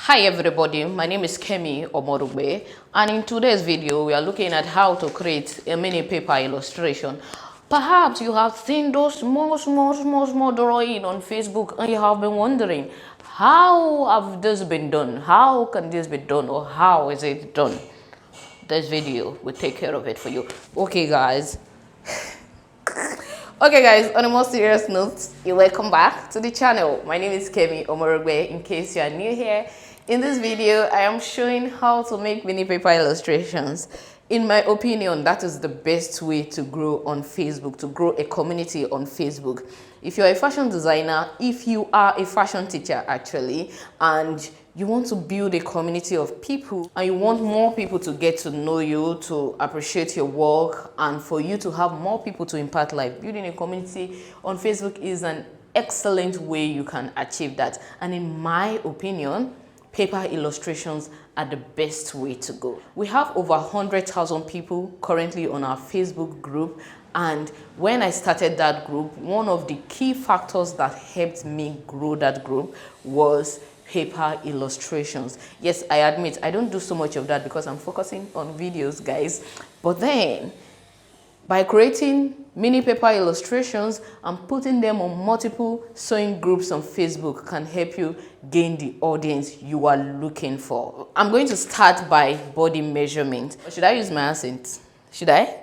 Hi everybody, my name is Kemi Omorugbe, and in today's video we are looking at how to create a mini paper illustration. Perhaps you have seen those small drawing on Facebook and you have been wondering, how have this been done? How can this be done, or how is it done? This video will take care of it for you. Okay guys, on a more serious note, you're welcome back to the channel. My name is Kemi Omorogbe. In case you are new here, in this video, I am showing how to make mini paper illustrations. In my opinion, that is the best way to grow on Facebook, to grow a community on Facebook. If you're a fashion designer, if you are a fashion teacher actually, and you want to build a community of people and you want more people to get to know you, to appreciate your work, and for you to have more people to impact life, building a community on Facebook is an excellent way you can achieve that. And in my opinion, paper illustrations are the best way to go. We have over 100,000 people currently on our Facebook group, and when I started that group, one of the key factors that helped me grow that group was paper illustrations. Yes, I admit I don't do so much of that because I'm focusing on videos, guys, but then by creating mini paper illustrations and putting them on multiple sewing groups on Facebook can help you gain the audience you are looking for. I'm going to start by body measurement. Should I use my accent? Should I?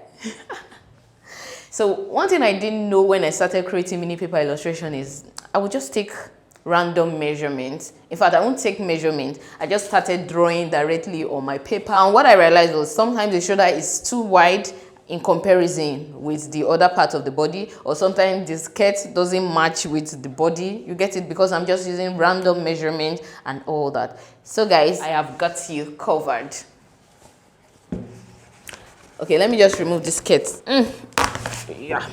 So one thing I didn't know when I started creating mini paper illustration is I would just take random measurements. In fact, I won't take measurement. I just started drawing directly on my paper. And what I realized was sometimes the shoulder is too wide in comparison with the other part of the body, or sometimes the skirt doesn't match with the body. You get it? Because I'm just using random measurement and all that. So guys, I have got you covered. Okay, let me just remove the skirt. Yeah.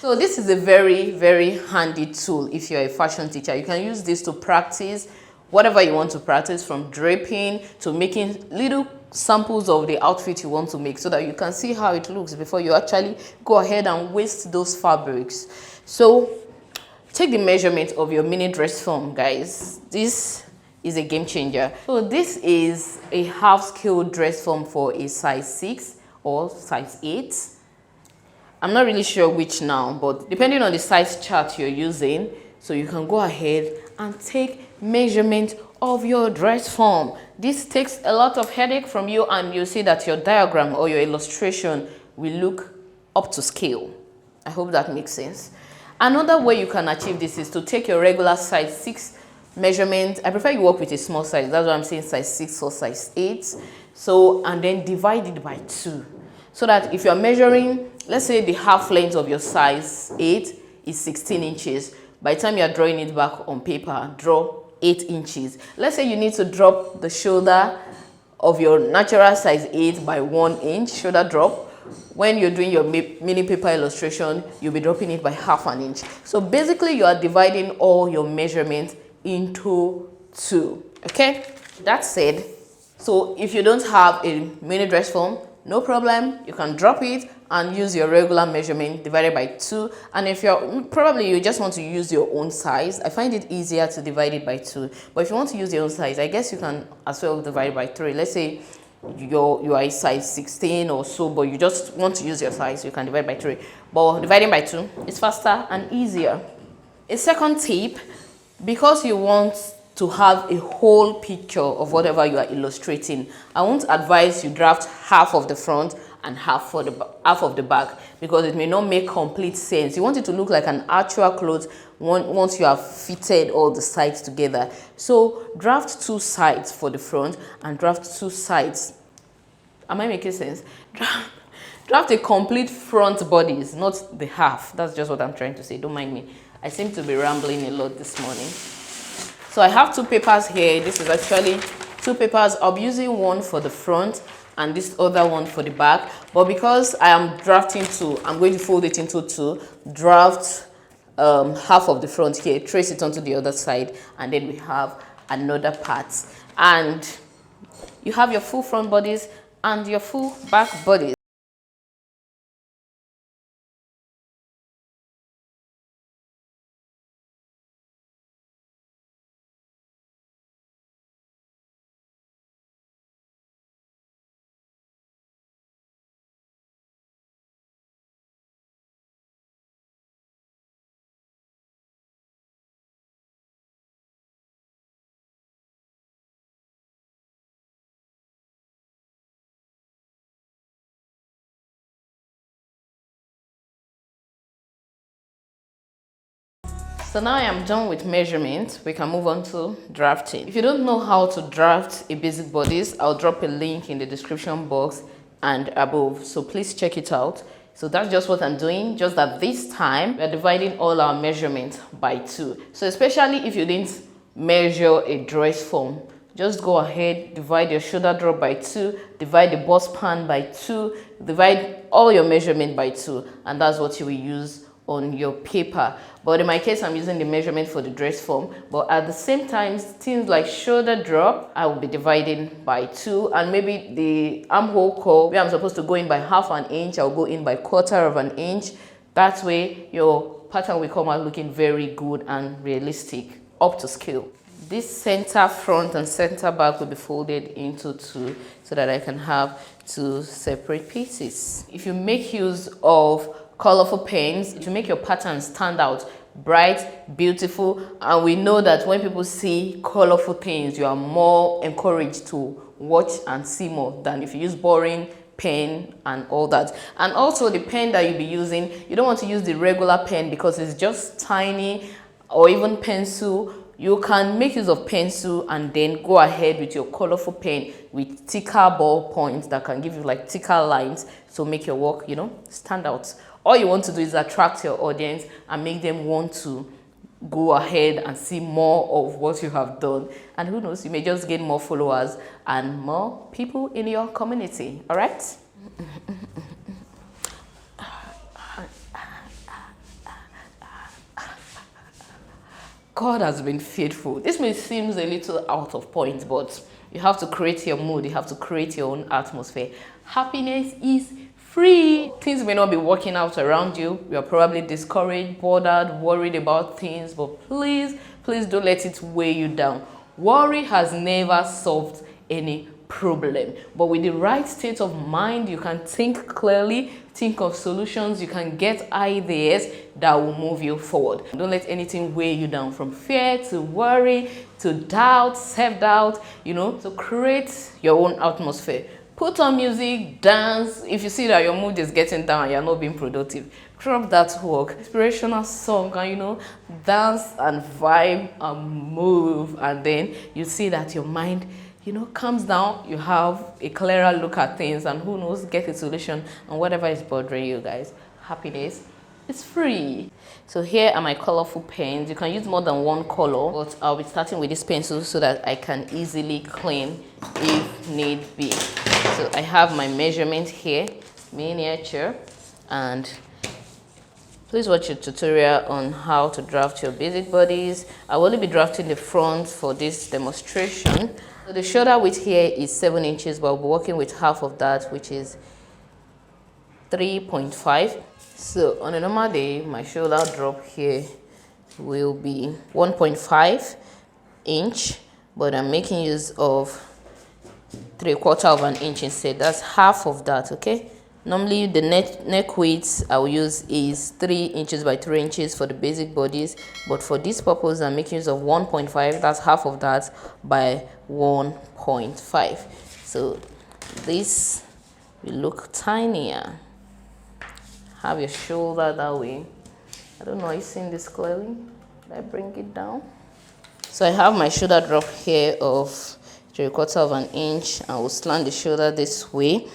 So this is a very handy tool if you're a fashion teacher. You can use this to practice whatever you want to practice, from draping to making little samples of the outfit you want to make, so that you can see how it looks before you actually go ahead and waste those fabrics. So take the measurement of your mini dress form, guys. This is a game changer. So this is a half scale dress form for a size 6 or size 8. I'm not really sure which now, but depending on the size chart you're using, so you can go ahead and take measurement of your dress form. This takes a lot of headache from you, and you'll see that your diagram or your illustration will look up to scale. I hope that makes sense. Another way you can achieve this is to take your regular size 6 measurement. I prefer you work with a small size. That's why I'm saying size 6 or size 8. So, and then divide it by 2. So that if you're measuring, let's say the half length of your size 8 is 16 inches. By the time you're drawing it back on paper, draw 8 inches. Let's say you need to drop the shoulder of your natural size 8 by 1 inch, shoulder drop. When you're doing your mini paper illustration, you'll be dropping it by half an inch. So basically you are dividing all your measurements into 2, okay? That said, so if you don't have a mini dress form, no problem, you can drop it and use your regular measurement divided by 2. And if you just want to use your own size, I find it easier to divide it by 2. But if you want to use your own size, I guess you can as well divide it by 3. Let's say you are a size 16 or so, but you just want to use your size, you can divide by 3. But dividing by 2 is faster and easier. A second tip, because you want to have a whole picture of whatever you are illustrating, I won't advise you draft half of the front and half of the back, because it may not make complete sense. You want it to look like an actual clothes once you have fitted all the sides together. So draft 2 sides for the front and draft 2 sides. Am I making sense? Draft a complete front bodies, not the half. That's just what I'm trying to say. Don't mind me. I seem to be rambling a lot this morning. So I have 2 papers here. This is actually 2 papers. I'll be using one for the front and this other one for the back. But because I am drafting 2, I'm going to fold it into 2. Draft half of the front here, trace it onto the other side, and then we have another part. And you have your full front bodies and your full back bodies. So now I am done with measurement. We can move on to drafting. If you don't know how to draft a basic bodice, I'll drop a link in the description box and above, so please check it out. So that's just what I'm doing, just that this time we're dividing all our measurements by 2. So especially if you didn't measure a dress form, just go ahead, divide your shoulder drop by 2, divide the bust span by 2, divide all your measurement by 2, and that's what you will use on your paper. But in my case, I'm using the measurement for the dress form, but at the same time, things like shoulder drop, I will be dividing by 2, and maybe the armhole curve, where I'm supposed to go in by ½ an inch, I'll go in by ¼ an inch. That way your pattern will come out looking very good and realistic, up to scale. This center front and center back will be folded into 2 so that I can have 2 separate pieces. If you make use of colorful paints to make your pattern stand out, bright, beautiful, and we know that when people see colorful things, you are more encouraged to watch and see more than if you use boring pen and all that. And also the pen that you'll be using, you don't want to use the regular pen because it's just tiny, or even pencil. You can make use of pencil and then go ahead with your colorful pen with thicker ball points that can give you like thicker lines to make your work, you know, stand out. All you want to do is attract your audience and make them want to go ahead and see more of what you have done. And who knows, you may just gain more followers and more people in your community. All right? God has been faithful. This may seem a little out of point, but you have to create your mood. You have to create your own atmosphere. Happiness is free. Things may not be working out around you. You are probably discouraged, bothered, worried about things, but please don't let it weigh you down. Worry has never solved any problem, but with the right state of mind, you can think clearly, think of solutions, you can get ideas that will move you forward. Don't let anything weigh you down, from fear to worry to doubt, self-doubt, you know. So create your own atmosphere. Put on music, dance. If you see that your mood is getting down and you're not being productive, drop that work, inspirational song, and you know, dance and vibe and move, and then you see that your mind, you know, calms down. You have a clearer look at things, and who knows, get a solution on whatever is bothering you, guys. Happiness is free. So here are my colorful pens. You can use more than one color, but I'll be starting with this pencil so that I can easily clean if need be. So I have my measurement here, miniature, and please watch a tutorial on how to draft your basic bodies. I will only be drafting the front for this demonstration. So the shoulder width here is 7 inches, but I'll be working with half of that, which is 3.5. So on a normal day, my shoulder drop here will be 1.5 inch, but I'm making use of 3/4 inch instead. That's half of that, okay? Normally the neck width I will use is 3 inches by 3 inches for the basic bodies, but for this purpose I'm making use of 1.5. That's half of that by 1.5. So this will look tinier. Have your shoulder that way. I don't know, are you seeing this clearly? Did I bring it down? So I have my shoulder drop here of 3/4 inch, and we'll slant the shoulder this way.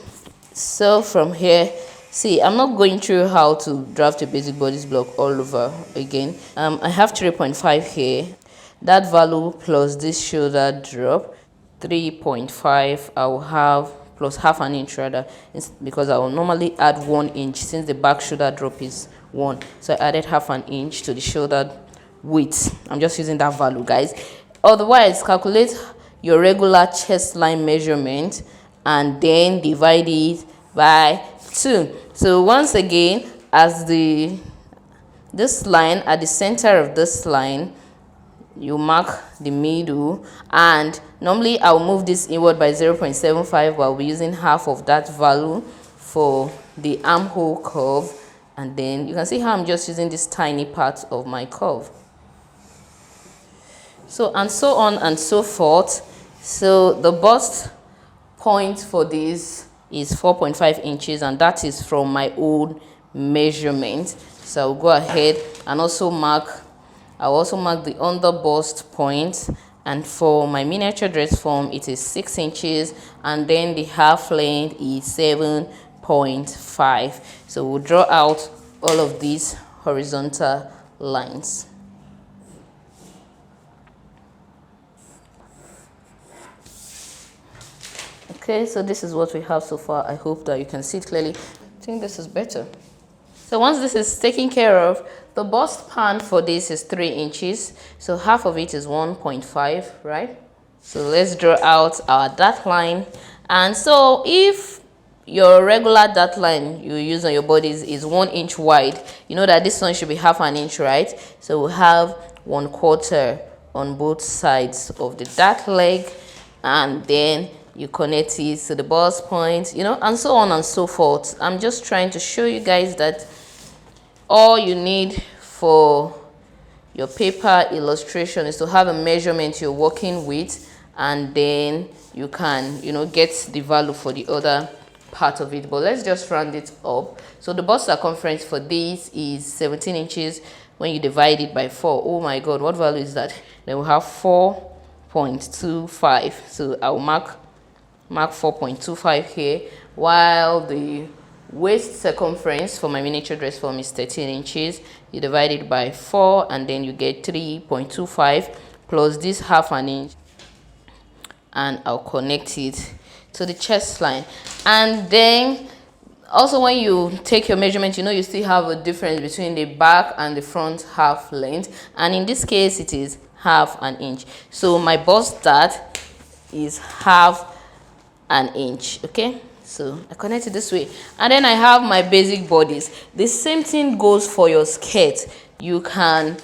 So from here, see, I'm not going through how to draft a basic bodice block all over again. I have 3.5 here. That value plus this shoulder drop, 3.5, I will have plus ½ an inch rather, because I will normally add 1 inch since the back shoulder drop is 1. So I added ½ an inch to the shoulder width. I'm just using that value, guys. Otherwise, calculate your regular chest line measurement and then divide it by 2. So once again, as this line, at the center of this line, you mark the middle, and normally I'll move this inward by 0.75 while we're using half of that value for the armhole curve, and then you can see how I'm just using this tiny part of my curve. So and so on and so forth. So the bust point for this is 4.5 inches, and that is from my old measurement. So I'll go ahead and also mark I'll also mark the under bust point, and for my miniature dress form it is 6 inches, and then the half length is 7.5. So we'll draw out all of these horizontal lines. Okay, so this is what we have so far. I hope that you can see it clearly. I think this is better. So once this is taken care of, the bust pan for this is 3 inches. So half of it is 1.5, right? So let's draw out our dart line. And so if your regular dart line you use on your bodies is 1 inch wide, you know that this one should be half an inch, right? So we'll have 1/4 on both sides of the dart leg, and then you connect it to the bust point, you know, and so on and so forth. I'm just trying to show you guys that all you need for your paper illustration is to have a measurement you're working with, and then you can, you know, get the value for the other part of it. But let's just round it up. So the bust circumference for this is 17 inches. When you divide it by 4, oh my god, what value is that? Then we'll have 4.25. so I'll mark 4.25 here, while the waist circumference for my miniature dress form is 13 inches. You divide it by 4, and then you get 3.25 plus this half an inch, and I'll connect it to the chest line. And then also, when you take your measurement, you know you still have a difference between the back and the front half length, and in this case it is half an inch. So my bust dart is half an inch. Okay, so I connect it this way, and then I have my basic bodies. The same thing goes for your skirt. You can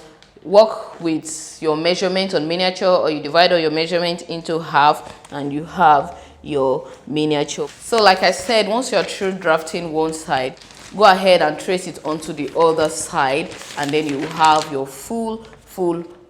work with your measurement on miniature, or you divide all your measurement into half and you have your miniature. So like I said, once you're through drafting one side, go ahead and trace it onto the other side, and then you have your full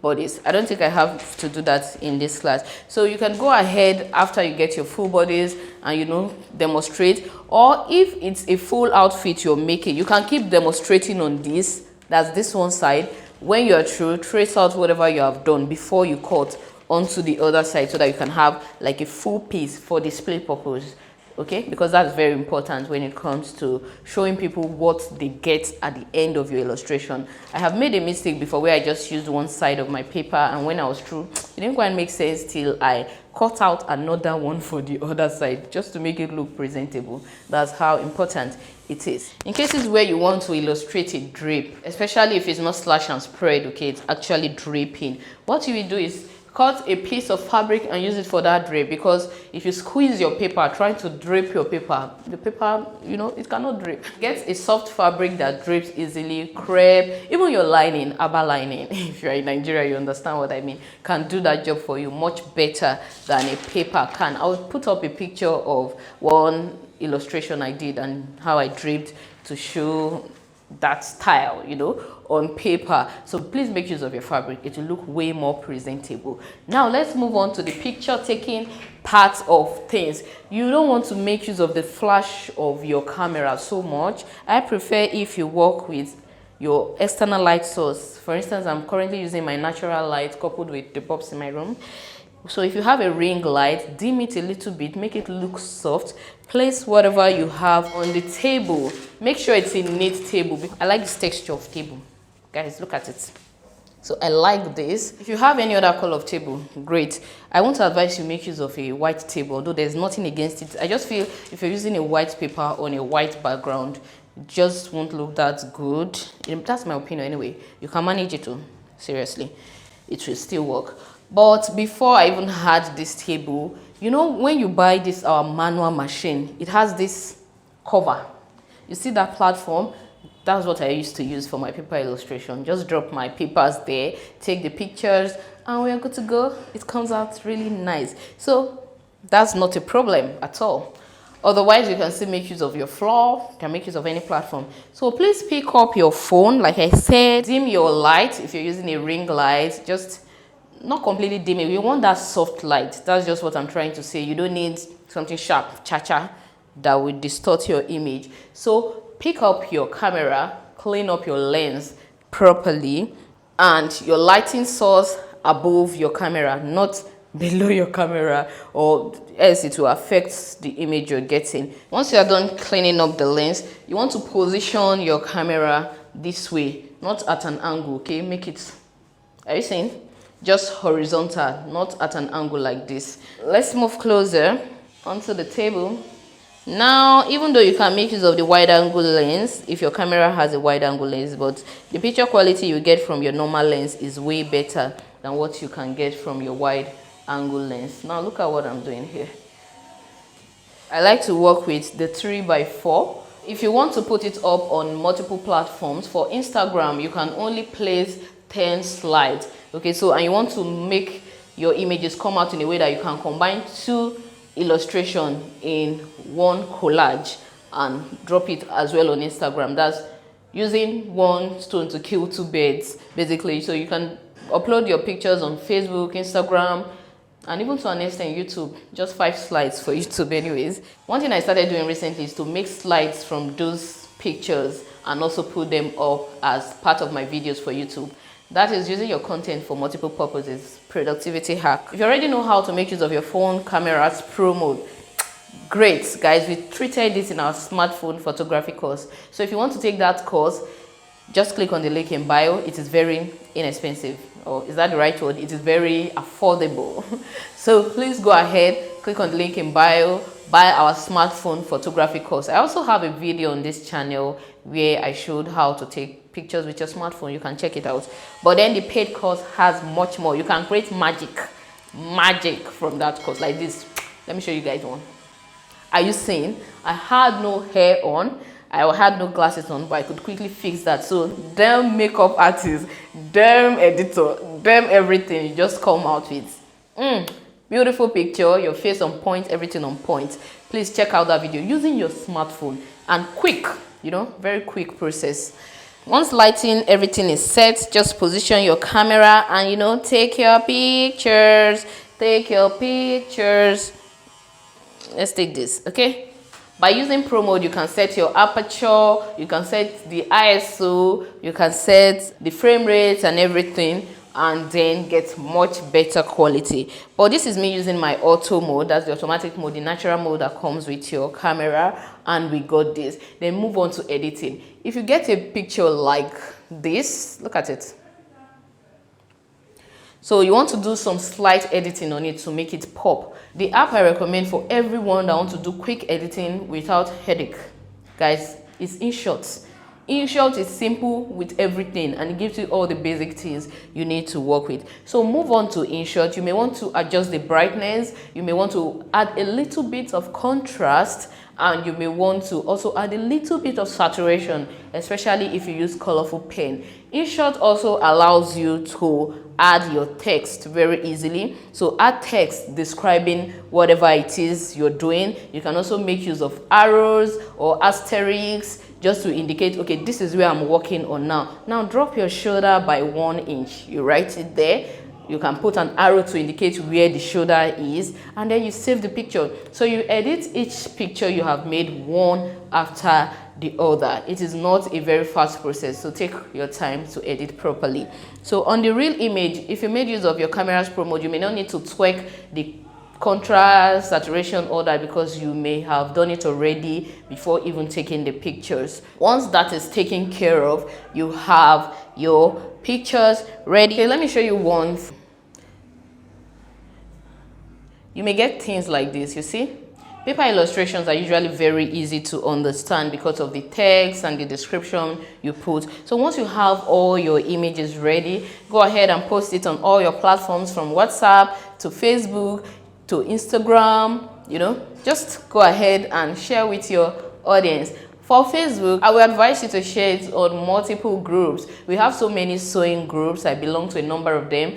bodies. I don't think I have to do that in this class. So you can go ahead after you get your full bodies and, you know, demonstrate. Or if it's a full outfit you're making, you can keep demonstrating on this. That's this one side. When you're through, trace out whatever you have done before you cut onto the other side, so that you can have like a full piece for display purpose. Okay, because that's very important when it comes to showing people what they get at the end of your illustration. I have made a mistake before where I just used one side of my paper, and when I was through, it didn't quite make sense till I cut out another one for the other side, just to make it look presentable. That's how important it is. In cases where you want to illustrate a drape, especially if it's not slash and spread, okay, it's actually draping, what you will do is cut a piece of fabric and use it for that drape, because if you squeeze your paper trying to drape your paper, the paper, you know, it cannot drape. Get a soft fabric that drapes easily. Crepe, even your lining, ABBA lining, if you're in Nigeria you understand what I mean, can do that job for you much better than a paper can. I'll put up a picture of one illustration I did and how I draped to show that style, you know, on paper. So please make use of your fabric. It will look way more presentable. Now let's move on to the picture taking part of things. You don't want to make use of the flash of your camera so much. I prefer if you work with your external light source. For instance, I'm currently using my natural light coupled with the bulbs in my room. So if you have a ring light, dim it a little bit, make it look soft. Place whatever you have on the table. Make sure it's a neat table. I like this texture of table. Guys, look at it. So I like this. If you have any other color of table, great. I want to advise you make use of a white table, although there's nothing against it. I just feel if you're using a white paper on a white background, it just won't look that good. That's my opinion anyway. You can manage it too. Seriously, it will still work. But before I even had this table, you know, when you buy this manual machine, it has this cover. You see that platform? That's what I used to use for my paper illustration. Just drop my papers there, take the pictures, and we're good to go. It comes out really nice. So that's not a problem at all. Otherwise, you can still make use of your floor, you can make use of any platform. So please pick up your phone. Like I said, dim your light. If you're using a ring light, just not completely dim it. You want that soft light. That's just what I'm trying to say. You don't need something sharp, cha-cha, that will distort your image. So pick up your camera, clean up your lens properly, and your lighting source above your camera, not below your camera, or else it will affect the image you're getting. Once you are done cleaning up the lens, you want to position your camera this way, not at an angle. Okay, make it, are you seeing, just horizontal, not at an angle like this. Let's move closer onto the table. Now, even though you can make use of the wide angle lens if your camera has a wide angle lens, but the picture quality you get from your normal lens is way better than what you can get from your wide angle lens. Now look at what I'm doing here. I like to work with the 3x4. If you want to put it up on multiple platforms, for Instagram you can only place 10 slides. Okay, so and you want to make your images come out in a way that you can combine 2 illustration in one collage and drop it as well on Instagram. That's using one stone to kill 2 birds, basically. So you can upload your pictures on Facebook, Instagram, and even to an extent YouTube. Just 5 slides for YouTube anyways. One thing I started doing recently is to make slides from those pictures and also put them up as part of my videos for YouTube. That is using your content for multiple purposes. Productivity hack. If you already know how to make use of your phone camera's pro mode, great guys, we treated this in our smartphone photography course. So if you want to take that course, just click on the link in bio. It is very inexpensive, or is that the right word? It is very affordable. So please go ahead, click on the link in bio, buy our smartphone photography course. I also have a video on this channel where I showed how to take pictures with your smartphone. You can check it out. But then the paid course has much more. You can create magic from that course, like this. Let me show you guys one. Are you seeing? I had no hair on, I had no glasses on, but I could quickly fix that. So damn makeup artist, damn editor, damn everything, you just come out with beautiful picture, your face on point, everything on point. Please check out that video using your smartphone, and quick, you know, very quick process. Once lighting, everything is set, just position your camera and, you know, take your pictures. Let's take this, okay? By using Pro Mode, you can set your aperture, you can set the ISO, you can set the frame rate and everything, and then get much better quality. But this is me using my auto mode, that's the automatic mode, the natural mode that comes with your camera, and we got this. Then move on to editing. If you get a picture like this, look at it. So you want to do some slight editing on it to make it pop. The app I recommend for everyone that wants to do quick editing without headache, guys, is InShot. InShot is simple with everything, and it gives you all the basic things you need to work with. So move on to InShot. You may want to adjust the brightness, you may want to add a little bit of contrast, and you may want to also add a little bit of saturation, especially if you use colorful pen. InShot also allows you to add your text very easily. So add text describing whatever it is you're doing. You can also make use of arrows or asterisks just to indicate, okay, this is where I'm working on now. Now drop your shoulder by 1 inch. You write it there. You can put an arrow to indicate where the shoulder is, and then you save the picture. So you edit each picture you have made one after the other. It is not a very fast process, so take your time to edit properly. So on the real image, if you made use of your camera's Pro Mode, you may not need to tweak the contrast, saturation, all that, because you may have done it already before even taking the pictures. Once that is taken care of, you have your pictures ready. Okay, let me show you one. You may get things like this, you see? Paper illustrations are usually very easy to understand because of the text and the description you put. So once you have all your images ready, go ahead and post it on all your platforms, from WhatsApp to Facebook to Instagram, you know, just go ahead and share with your audience. For Facebook, I will advise you to share it on multiple groups. We have so many sewing groups. I belong to a number of them.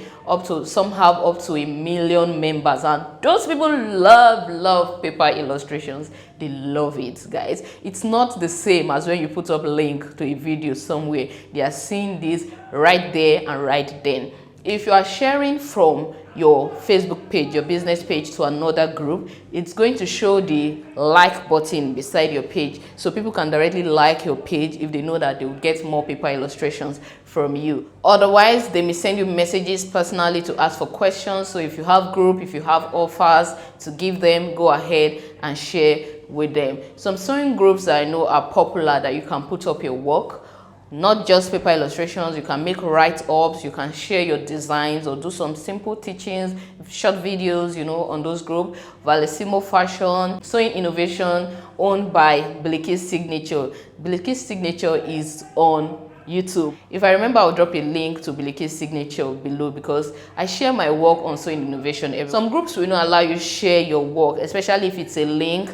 Some have up to 1 million members, and those people love paper illustrations. They love it, guys. It's not the same as when you put up a link to a video somewhere. They are seeing this right there and right then. If you are sharing from your Facebook page, your business page, to another group, it's going to show the like button beside your page, so people can directly like your page if they know that they will get more paper illustrations from you. Otherwise, they may send you messages personally to ask for questions. So if you have group, if you have offers to give them, go ahead and share with them. Some sewing groups that I know are popular that you can put up your work, not just paper illustrations. You can make write-ups, you can share your designs or do some simple teachings, short videos, you know, on those groups. Valissimo Fashion, Sewing Innovation, owned by Biliki's Signature. Biliki's Signature is on YouTube. If I remember, I'll drop a link to Biliki's Signature below, because I share my work on Sewing Innovation. Some groups will not allow you to share your work, especially if it's a link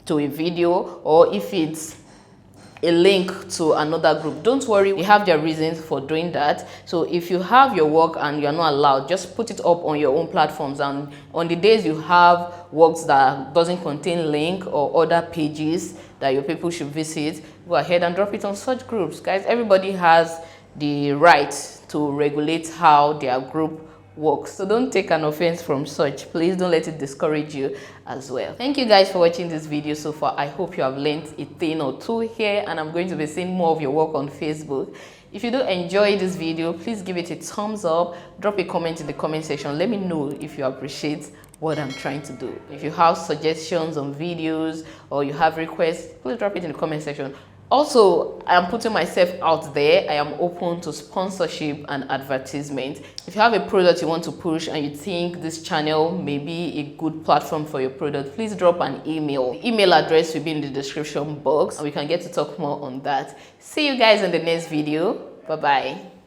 to a video or if it's a link to another group. Don't worry, we have their reasons for doing that. So if you have your work and you're not allowed, just put it up on your own platforms, and on the days you have works that doesn't contain link or other pages that your people should visit, go ahead and drop it on such groups. Guys, everybody has the right to regulate how their group works, so don't take an offense from such. Please don't let it discourage you as well. Thank you guys for watching this video so far. I hope you have learned a thing or two here, and I'm going to be seeing more of your work on Facebook. If you do enjoy this video, please give it a thumbs up, drop a comment in the comment section. Let me know if you appreciate what I'm trying to do. If you have suggestions on videos or you have requests, please drop it in the comment section. Also, I am putting myself out there. I am open to sponsorship and advertisement. If you have a product you want to push and you think this channel may be a good platform for your product, please drop an email. The email address will be in the description box, and we can get to talk more on that. See you guys in the next video. Bye bye.